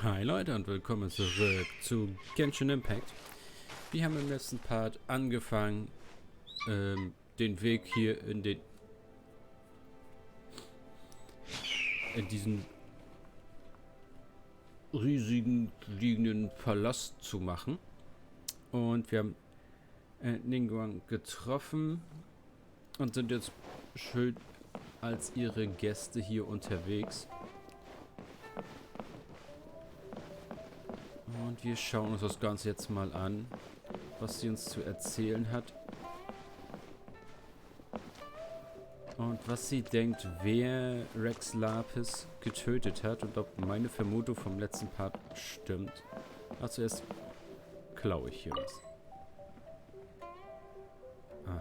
Hi Leute und willkommen zurück zu Genshin Impact. Wir haben im letzten Part angefangen, den Weg hier in diesen riesigen liegenden Palast zu machen. Und wir haben Ningguang getroffen und sind jetzt schön als ihre Gäste hier unterwegs. Und wir schauen uns das Ganze jetzt mal an, was sie uns zu erzählen hat. Und was sie denkt, wer Rex Lapis getötet hat und ob meine Vermutung vom letzten Part stimmt. Aber zuerst klaue ich hier was. Aha.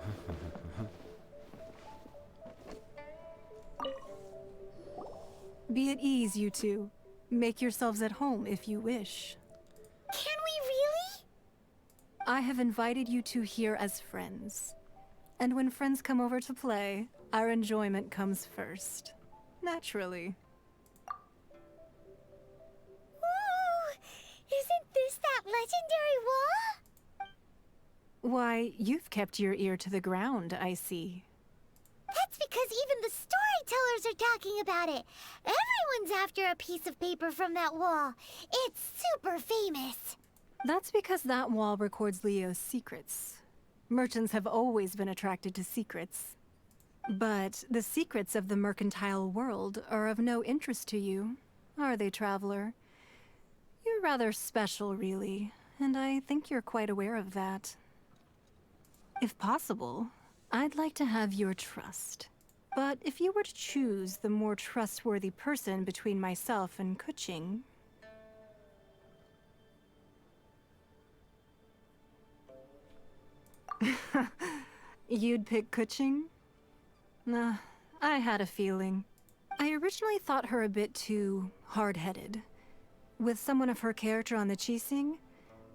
Be at ease, you two. Make yourselves at home if you wish. Can we really? I have invited you two here as friends. And when friends come over to play, our enjoyment comes first. Naturally. Ooh! Isn't this that legendary wall? Why, you've kept your ear to the ground, I see. That's because even the storytellers are talking about it. Everyone's after a piece of paper from that wall. It's super famous. That's because that wall records Leo's secrets. Merchants have always been attracted to secrets. But the secrets of the mercantile world are of no interest to you, are they, traveler? You're rather special, really, and I think you're quite aware of that. If possible, I'd like to have your trust. But if you were to choose the more trustworthy person between myself and Kuching... You'd pick Kuching? Nah, I had a feeling. I originally thought her a bit too hard-headed. With someone of her character on the Qixing,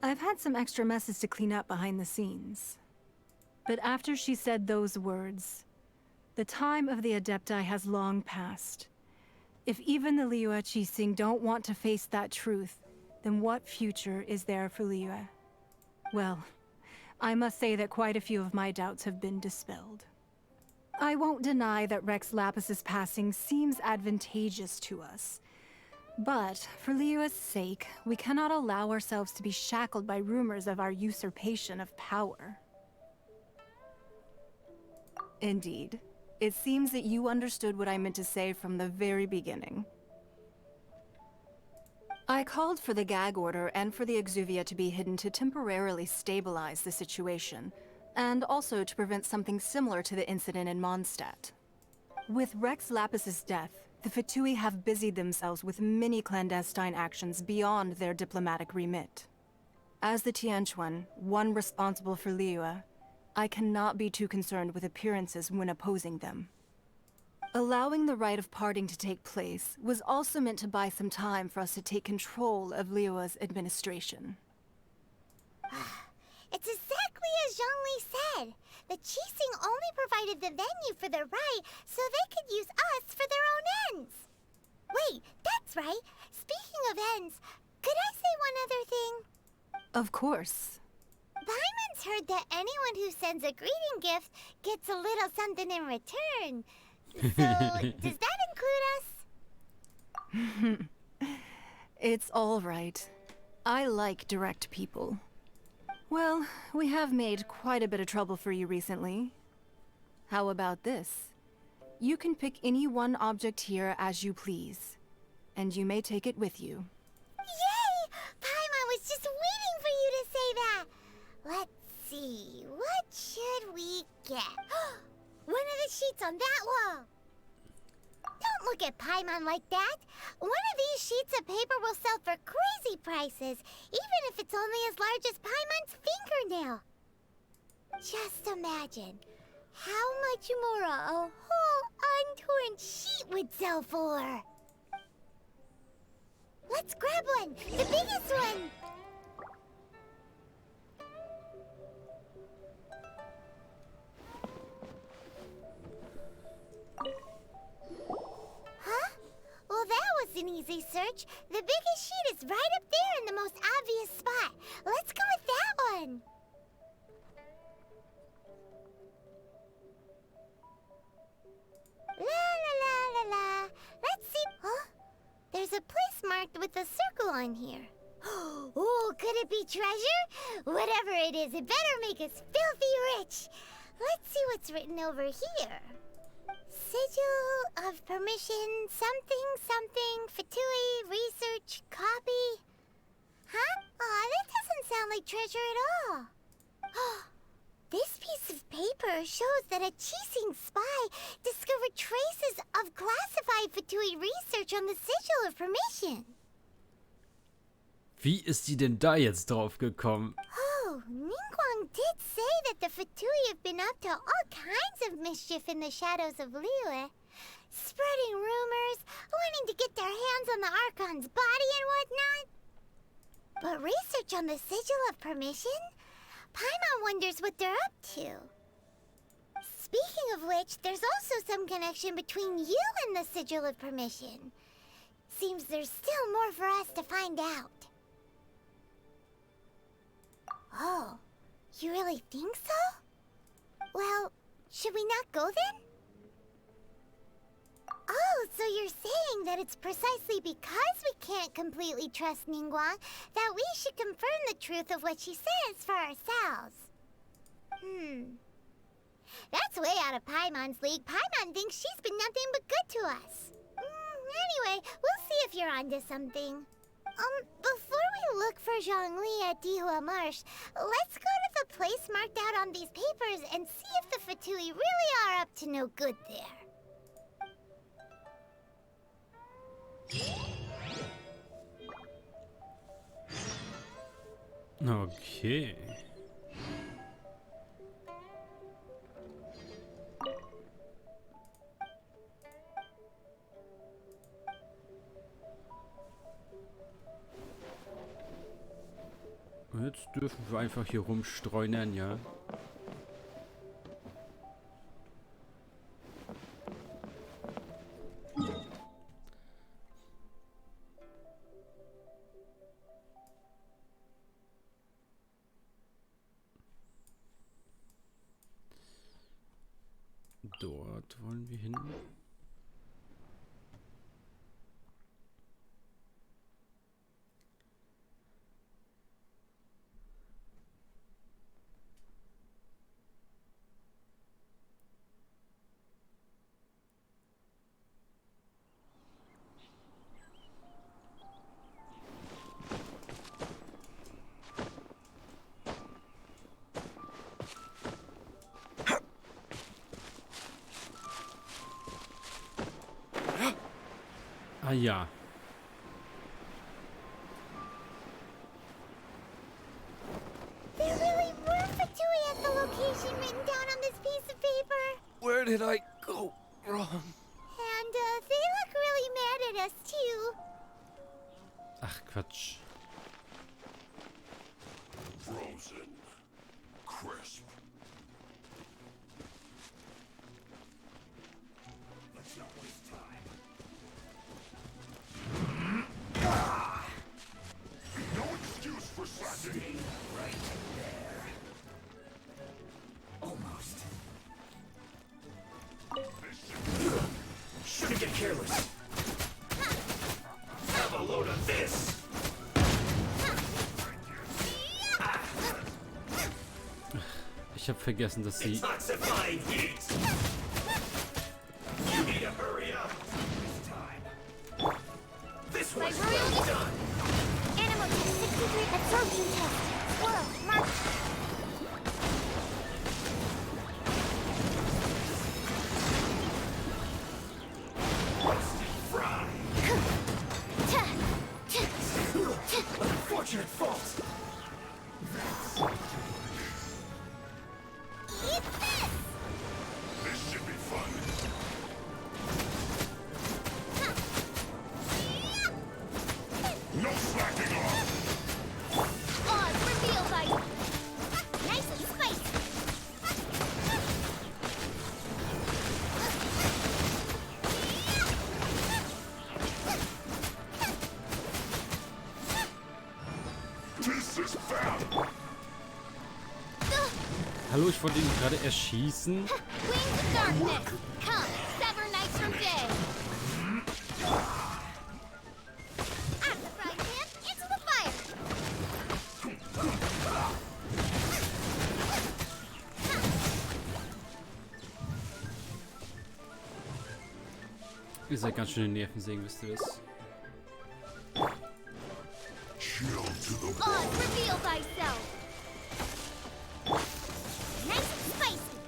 I've had some extra messes to clean up behind the scenes. But after she said those words, the time of the Adepti has long passed. If even the Liyue Qixing don't want to face that truth, then what future is there for Liyue? Well, I must say that quite a few of my doubts have been dispelled. I won't deny that Rex Lapis's passing seems advantageous to us. But, for Liyue's sake, we cannot allow ourselves to be shackled by rumors of our usurpation of power. Indeed. It seems that you understood what I meant to say from the very beginning. I called for the gag order and for the Exuvia to be hidden to temporarily stabilize the situation, and also to prevent something similar to the incident in Mondstadt. With Rex Lapis's death, the Fatui have busied themselves with many clandestine actions beyond their diplomatic remit. As the Tianquan, one responsible for Liyue, I cannot be too concerned with appearances when opposing them. Allowing the rite of parting to take place was also meant to buy some time for us to take control of Liyue's administration. It's exactly as Zhongli said. The Qixing only provided the venue for the rite so they could use us for their own ends. Wait, that's right. Speaking of ends, could I say one other thing? Of course. Paimon's heard that anyone who sends a greeting gift gets a little something in return. So, does that include us? It's all right. I like direct people. Well, we have made quite a bit of trouble for you recently. How about this? You can pick any one object here as you please, and you may take it with you. Yay! Paimon was just waiting for you to say that. Let's see, what should we get? One of the sheets on that wall. Don't look at Paimon like that. One of these sheets of paper will sell for crazy prices, even if it's only as large as Paimon's fingernail. Just imagine how much more a whole untorn sheet would sell for. Let's grab one, the biggest one. Huh? Well, that was an easy search. The biggest sheet is right up there in the most obvious spot. Let's go with that one. La la la la la. Let's see. Huh? There's a place marked with a circle on here. Oh, could it be treasure? Whatever it is, it better make us filthy rich. Let's see what's written over here. Sigil of permission, something, something, Fatui, research, copy. Huh? Aw, that doesn't sound like treasure at all. This piece of paper shows that a Qixing spy discovered traces of classified Fatui research on the Sigil of Permission. Wie ist sie denn da jetzt drauf gekommen? Oh, Ningguang did say that the Fatui have been up to all kinds of mischief in the shadows of Liyue. Spreading rumors, wanting to get their hands on the Archon's body and whatnot. But research on the Sigil of Permission? Paimon wonders what they're up to. Speaking of which, there's also some connection between you and the Sigil of Permission. Seems there's still more for us to find out. Oh, you really think so? Well, should we not go then? Oh, so you're saying that it's precisely because we can't completely trust Ningguang that we should confirm the truth of what she says for ourselves. That's way out of Paimon's league. Paimon thinks she's been nothing but good to us. Anyway, we'll see if you're onto something. Before we look for Zhongli at Dihua Marsh, let's go to the place marked out on these papers and see if the Fatui really are up to no good there. Okay. Jetzt dürfen wir einfach hier rumstreunern, ja. Dort wollen wir hin. Ah ja. There really were Fatui at the location written down on this piece of paper. Where did I go wrong? And they look really mad at us too. Ach, Quatsch. Frozen. Crisp. Let's not waste time. No excuse for slacking. Right there. Almost. Shouldn't get careless. Have a load of this. Ich habe vergessen, dass sie... Detoxifying heat. You need to hurry up. This one's well done. Animal to 63 absorption test. Squirrel, mark. Fry. Unfortunate fault. Eat this! This should be fun. No slacking off. Oh, it's reveal bite. Nice and spicy. This is bad. Hallo, ich wollte ihn gerade erschießen. Wings of darkness, come, sever night from day. Out of the frying pan, into the fire. Ihr seid ganz schön in den Nervensägen, wisst ihr das? Chill to the On, reveal thyself. Nice and spicy.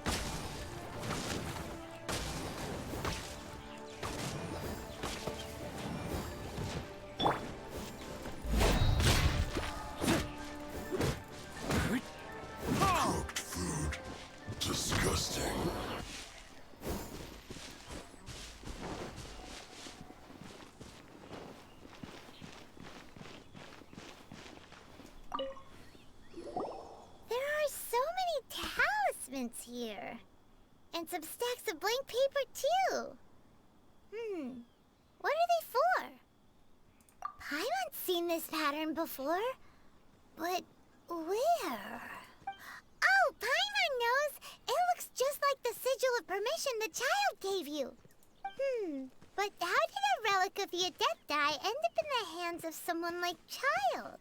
cooked food. Disgusting. There are so many talismans here. And some stacks of blank paper, too. What are they for? Paimon's seen this pattern before. But where? Oh, Paimon knows! It looks just like the sigil of permission the child gave you. But how did a relic of the Adepti end up in the hands of someone like Child?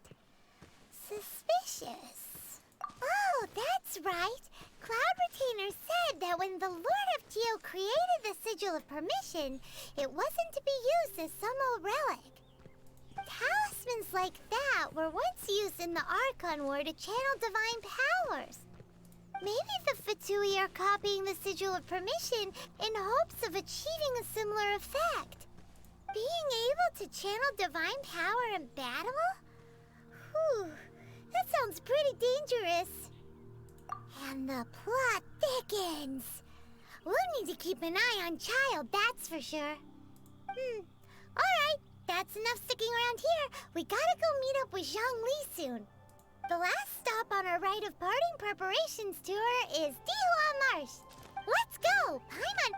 Suspicious. Oh, that's right. Cloud Retainer said that when the Lord of Geo created the Sigil of Permission, it wasn't to be used as some old relic. Talismans like that were once used in the Archon War to channel divine powers. Maybe the Fatui are copying the Sigil of Permission in hopes of achieving a similar effect. Being able to channel divine power in battle? Whew, that sounds pretty dangerous. And the plot thickens. We'll need to keep an eye on Child, that's for sure. Alright, that's enough sticking around here. We gotta go meet up with Zhongli soon. The last stop on our rite of parting preparations tour is Dihua Marsh. Let's go! Paimon!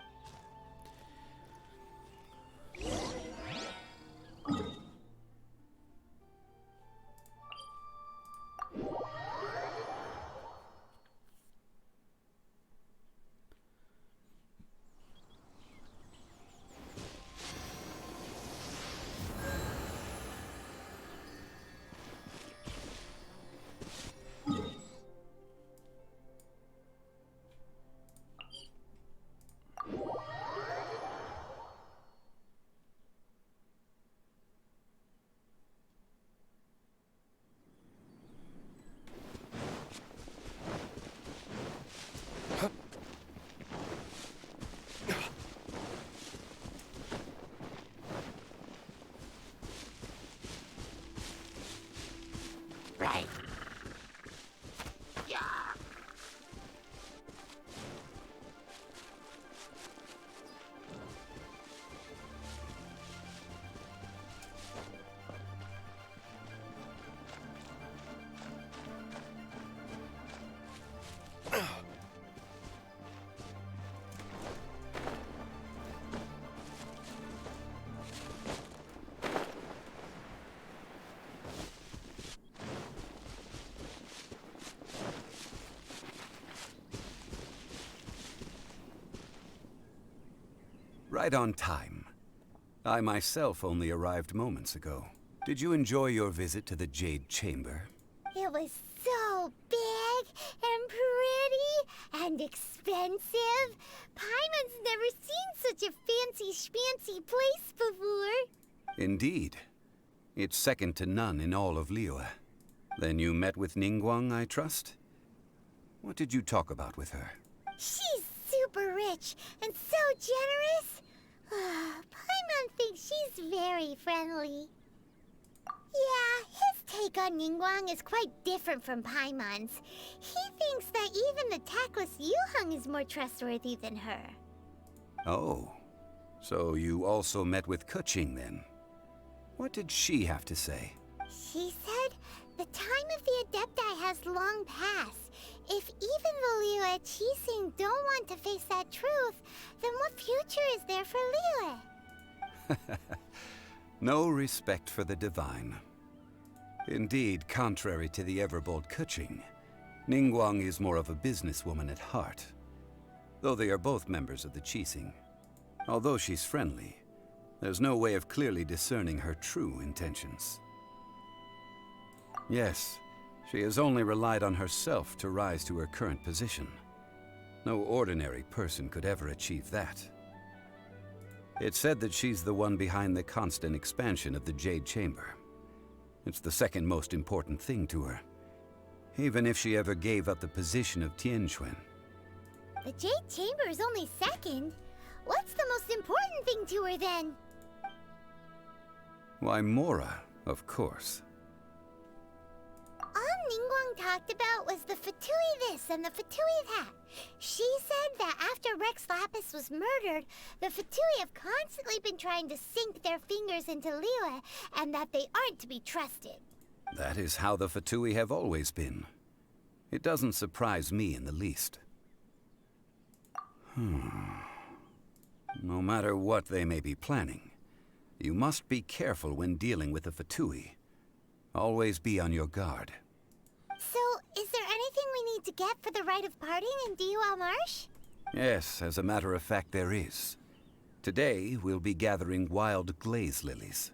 Right. Yeah. Right on time. I myself only arrived moments ago. Did you enjoy your visit to the Jade Chamber? It was so big and pretty and expensive. Paimon's never seen such a fancy schmancy place before. Indeed. It's second to none in all of Liyue. Then you met with Ningguang, I trust? What did you talk about with her? She's super rich and so generous. Paimon thinks she's very friendly. Yeah, his take on Ningguang is quite different from Paimon's. He thinks that even the tactless Yuheng is more trustworthy than her. Oh. So you also met with Keqing then? What did she have to say? She said the time of the Adepti has long passed. If even the Liyue Qixing don't want to face that truth, then what future is there for Liyue? No respect for the divine. Indeed, contrary to the ever-bold Kuching, Ningguang is more of a businesswoman at heart, though they are both members of the Qixing. Although she's friendly, there's no way of clearly discerning her true intentions. Yes, she has only relied on herself to rise to her current position. No ordinary person could ever achieve that. It's said that she's the one behind the constant expansion of the Jade Chamber. It's the second most important thing to her, even if she ever gave up the position of Tianquan. The Jade Chamber is only second. What's the most important thing to her then? Why, Mora, of course. All Ningguang talked about was the Fatui this and the Fatui that. She said that after Rex Lapis was murdered, the Fatui have constantly been trying to sink their fingers into Liyue, and that they aren't to be trusted. That is how the Fatui have always been. It doesn't surprise me in the least. No matter what they may be planning, you must be careful when dealing with the Fatui. Always be on your guard. So, is there anything we need to get for the rite of parting in Dihua Marsh? Yes, as a matter of fact, there is. Today, we'll be gathering wild glaze lilies.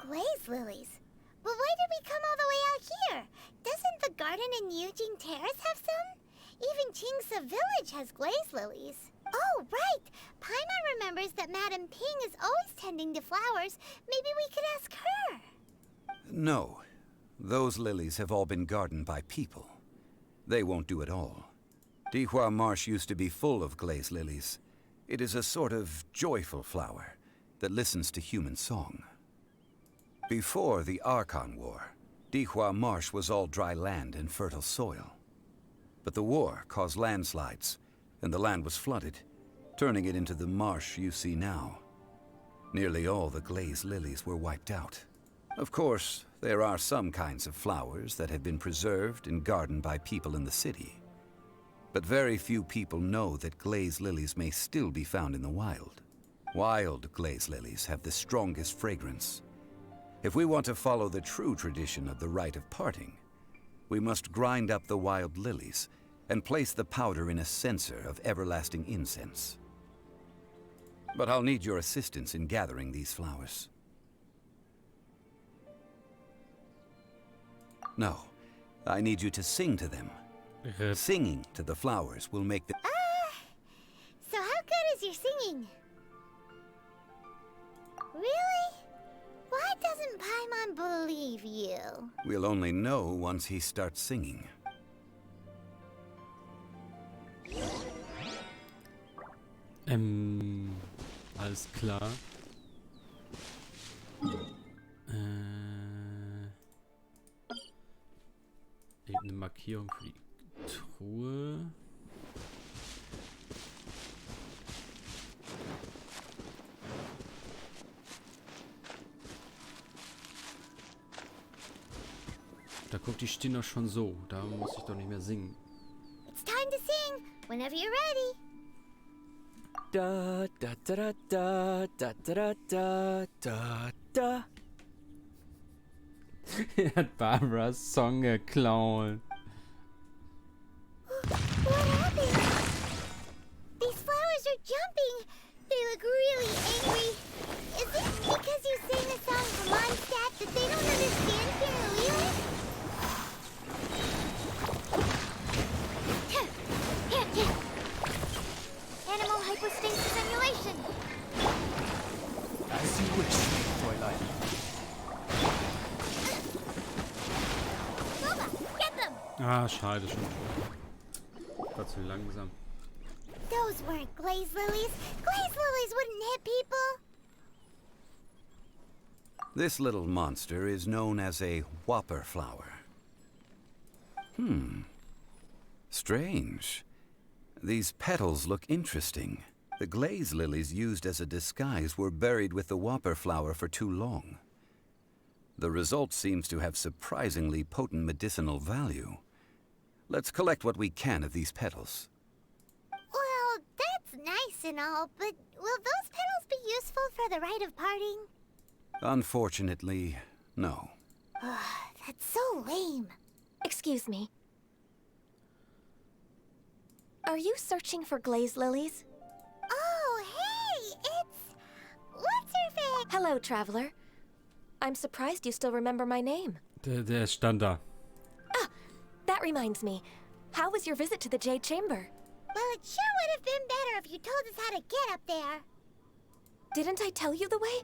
Glaze lilies? But why did we come all the way out here? Doesn't the garden in Yujing Terrace have some? Even Qingse Village has glaze lilies. Oh, right! Paimon remembers that Madame Ping is always tending to flowers. Maybe we could ask her. No. Those lilies have all been gardened by people. They won't do it all. Dihua Marsh used to be full of glaze lilies. It is a sort of joyful flower that listens to human song. Before the Archon War, Dihua Marsh was all dry land and fertile soil. But the war caused landslides, and the land was flooded, turning it into the marsh you see now. Nearly all the glaze lilies were wiped out. Of course, there are some kinds of flowers that have been preserved and gardened by people in the city. But very few people know that glaze lilies may still be found in the wild. Wild glaze lilies have the strongest fragrance. If we want to follow the true tradition of the rite of parting, we must grind up the wild lilies and place the powder in a censer of everlasting incense. But I'll need your assistance in gathering these flowers. No, I need you to sing to them. Singing to the flowers will make the... So how good is your singing? Really? Why doesn't Paimon believe you? We'll only know once he starts singing. Alles klar. Eben eine Markierung für die Truhe. Da guck, die stehen doch schon so. Da muss ich doch nicht mehr singen. It's time to sing, whenever you're ready. Da da da da da da da da da. Er hat Barbaras Song geklaut. What happened? These flowers are jumping. They look really angry. Is it because you sang a song for Mondstadt that they don't understand here in Liyue? Animal hypostasis emulation. As you wish, Fräulein. Boba, get them! Ah, schade schon. War zu langsam. Those weren't glaze lilies. Glaze lilies wouldn't hit people. This little monster is known as a whopper flower. Strange. These petals look interesting. The glaze lilies used as a disguise were buried with the whopper flower for too long. The result seems to have surprisingly potent medicinal value. Let's collect what we can of these petals. Well, that's nice and all, but will those petals be useful for the rite of parting? Unfortunately, no. That That's so lame. Excuse me. Are you searching for glaze lilies? Oh, hey! It's... What's her face? Hello, traveler. I'm surprised you still remember my name. Der stand da. Ah, that reminds me. How was your visit to the Jade Chamber? Well, it sure would have been better if you told us how to get up there. Didn't I tell you the way?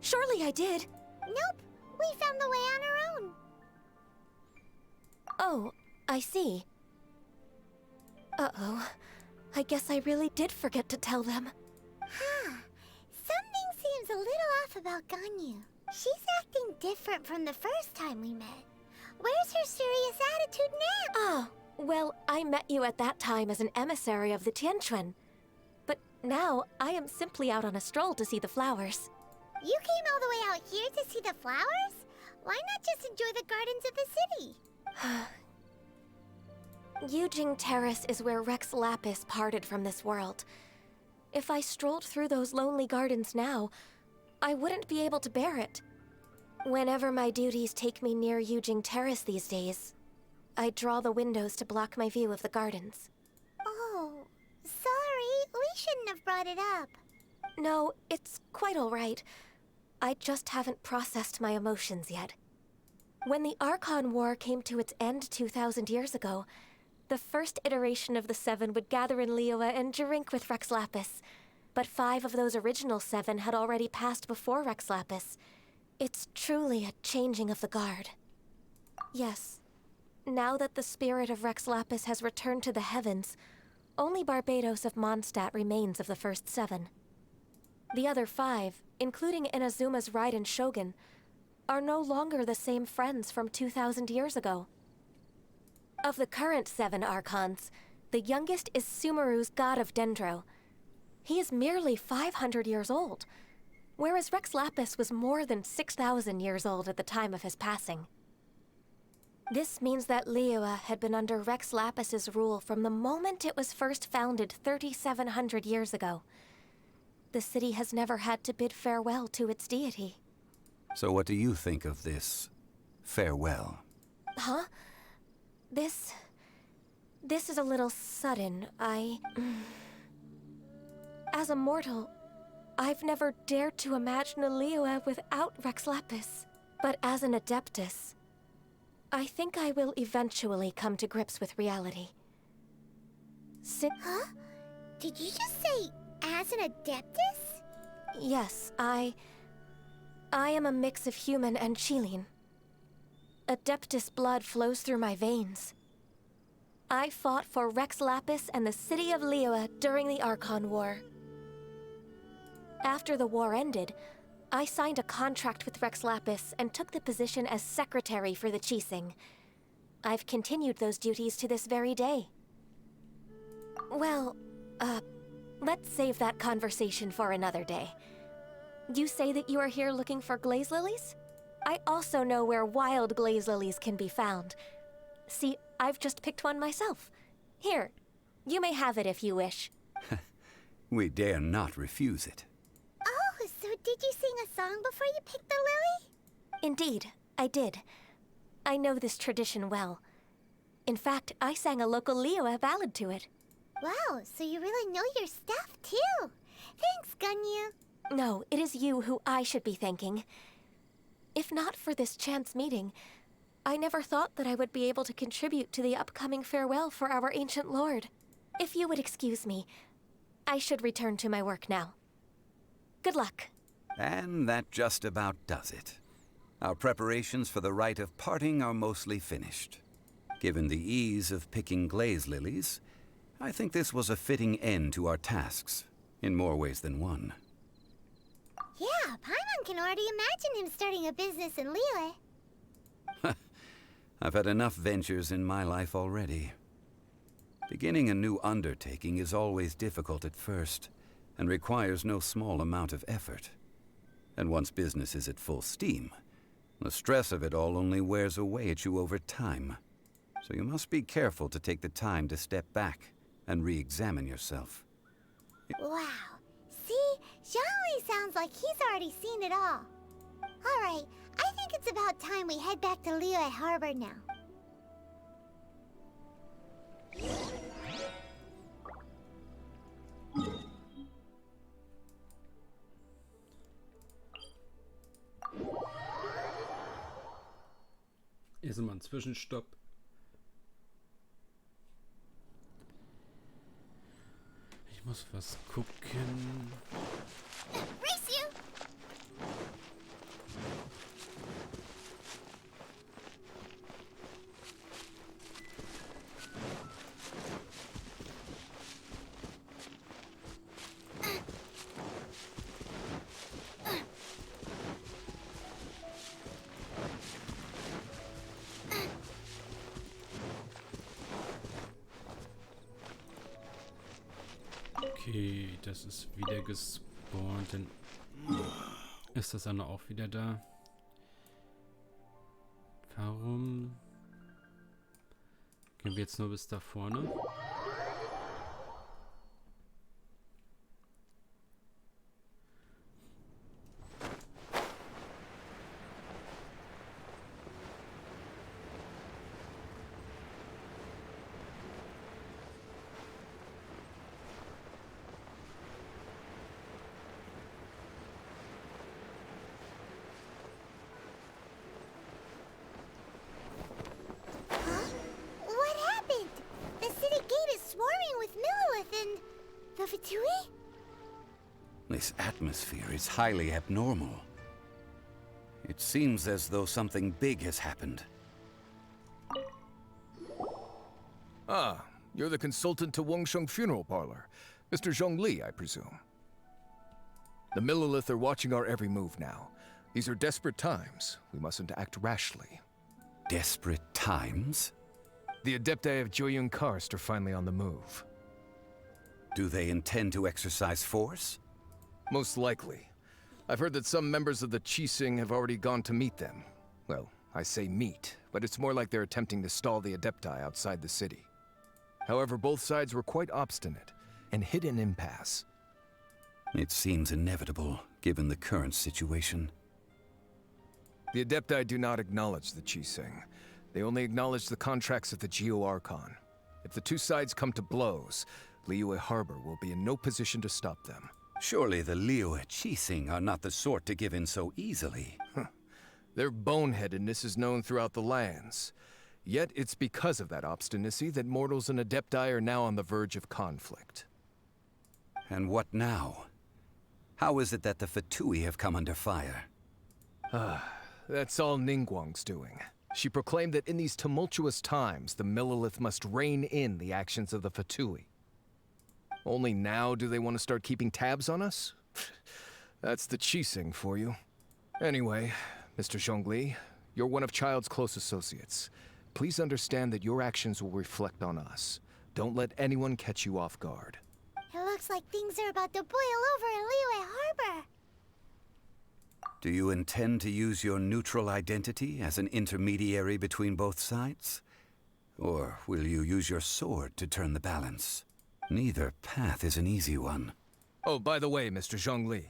Surely I did. Nope. We found the way on our own. Oh, I see. Uh-oh. I guess I really did forget to tell them. Huh. Something seems a little off about Ganyu. She's acting different from the first time we met. Where's her serious attitude now? Ah, well, I met you at that time as an emissary of the Tianquan. But now, I am simply out on a stroll to see the flowers. You came all the way out here to see the flowers? Why not just enjoy the gardens of the city? Yujing Terrace is where Rex Lapis parted from this world. If I strolled through those lonely gardens now, I wouldn't be able to bear it. Whenever my duties take me near Yujing Terrace these days, I draw the windows to block my view of the gardens. Oh, sorry. We shouldn't have brought it up. No, it's quite all right. I just haven't processed my emotions yet. When the Archon War came to its end 2,000 years ago, the first iteration of the Seven would gather in Liyue and drink with Rex Lapis. But 5 of those original 7 had already passed before Rex Lapis. It's truly a changing of the guard. Yes, now that the spirit of Rex Lapis has returned to the heavens, only Barbados of Mondstadt remains of the first 7. The other 5, including Inazuma's Raiden Shogun, are no longer the same friends from 2,000 years ago. Of the current 7 Archons, the youngest is Sumeru's God of Dendro. He is merely 500 years old, whereas Rex Lapis was more than 6,000 years old at the time of his passing. This means that Liyue had been under Rex Lapis's rule from the moment it was first founded 3,700 years ago. The city has never had to bid farewell to its deity. So what do you think of this farewell? Huh? This is a little sudden. As a mortal, I've never dared to imagine a Liyue without Rex Lapis. But as an Adeptus, I think I will eventually come to grips with reality. Huh? Did you just say, as an Adeptus? Yes, I am a mix of human and Chilean. Adeptus blood flows through my veins. I fought for Rex Lapis and the city of Liyue during the Archon War. After the war ended, I signed a contract with Rex Lapis and took the position as secretary for the Qixing. I've continued those duties to this very day. Well, let's save that conversation for another day. You say that you are here looking for glaze lilies? I also know where wild glaze lilies can be found. See, I've just picked one myself. Here, you may have it if you wish. We dare not refuse it. Oh, so did you sing a song before you picked the lily? Indeed, I did. I know this tradition well. In fact, I sang a local Liyue ballad to it. Wow, so you really know your stuff, too. Thanks, Ganyu. No, it is you who I should be thanking. If not for this chance meeting, I never thought that I would be able to contribute to the upcoming farewell for our ancient lord. If you would excuse me, I should return to my work now. Good luck. And that just about does it. Our preparations for the rite of parting are mostly finished. Given the ease of picking glaze lilies, I think this was a fitting end to our tasks, in more ways than one. Yeah, Paimon can already imagine him starting a business in Liyue. I've had enough ventures in my life already. Beginning a new undertaking is always difficult at first, and requires no small amount of effort. And once business is at full steam, the stress of it all only wears away at you over time. So you must be careful to take the time to step back and re-examine yourself. Wow. See? Zhongli sounds like he's already seen it all. Alright, I think it's it's about time we head back to Liyue Harbor now. Hier ist immer ein Zwischenstopp. Ich muss was gucken. Race you! Okay, das ist wieder gespawnt. Dann ist das andere auch wieder da. Warum gehen wir jetzt nur bis da vorne? What happened? The city gate is swarming with Millilith and the Fatui? This atmosphere is highly abnormal. It seems as though something big has happened. Ah, you're the consultant to Wangsheng Funeral Parlor. Mr. Zhongli, I presume. The Millilith are watching our every move now. These are desperate times. We mustn't act rashly. Desperate times? The Adepti of Joyun Karst are finally on the move. Do they intend to exercise force? Most likely. I've heard that some members of the Qixing have already gone to meet them. Well, I say meet, but it's more like they're attempting to stall the Adepti outside the city. However, both sides were quite obstinate and hit an impasse. It seems inevitable, given the current situation. The Adepti do not acknowledge the Qixing. They only acknowledge the contracts of the Geo-Archon. If the two sides come to blows, Liyue Harbor will be in no position to stop them. Surely the Liyue Qixing are not the sort to give in so easily. Their boneheadedness is known throughout the lands. Yet it's because of that obstinacy that mortals and Adepti are now on the verge of conflict. And what now? How is it that the Fatui have come under fire? That's all Ningguang's doing. She proclaimed that in these tumultuous times, the Millilith must rein in the actions of the Fatui. Only now do they want to start keeping tabs on us? That's the Qixing for you. Anyway, Mr. Zhongli, you're one of Child's close associates. Please understand that your actions will reflect on us. Don't let anyone catch you off guard. It looks like things are about to boil over in Liyue Harbor. Do you intend to use your neutral identity as an intermediary between both sides? Or will you use your sword to turn the balance? Neither path is an easy one. Oh, by the way, Mr. Zhongli,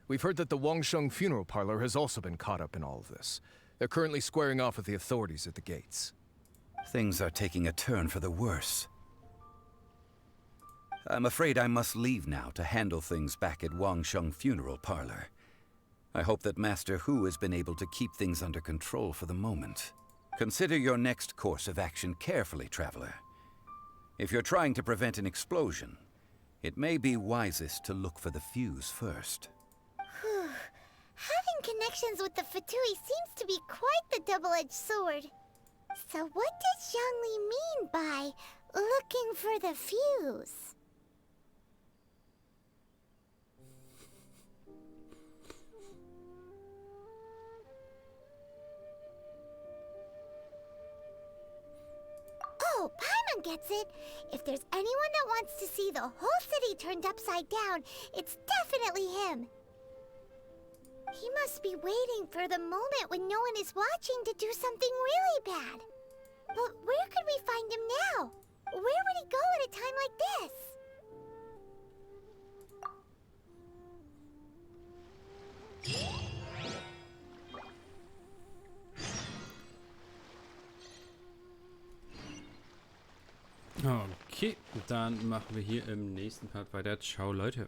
we've heard that the Wangsheng Funeral Parlor has also been caught up in all of this. They're currently squaring off with the authorities at the gates. Things are taking a turn for the worse. I'm afraid I must leave now to handle things back at Wangsheng Funeral Parlor. I hope that Master Hu has been able to keep things under control for the moment. Consider your next course of action carefully, Traveler. If you're trying to prevent an explosion, it may be wisest to look for the fuse first. Whew. Having connections with the Fatui seems to be quite the double-edged sword. So what does Zhongli mean by looking for the fuse? Oh, Paimon gets it. If there's anyone that wants to see the whole city turned upside down, it's definitely him. He must be waiting for the moment when no one is watching to do something really bad. But where could we find him now? Where would he go at a time like this? Okay, dann machen wir hier im nächsten Part weiter. Ciao, Leute.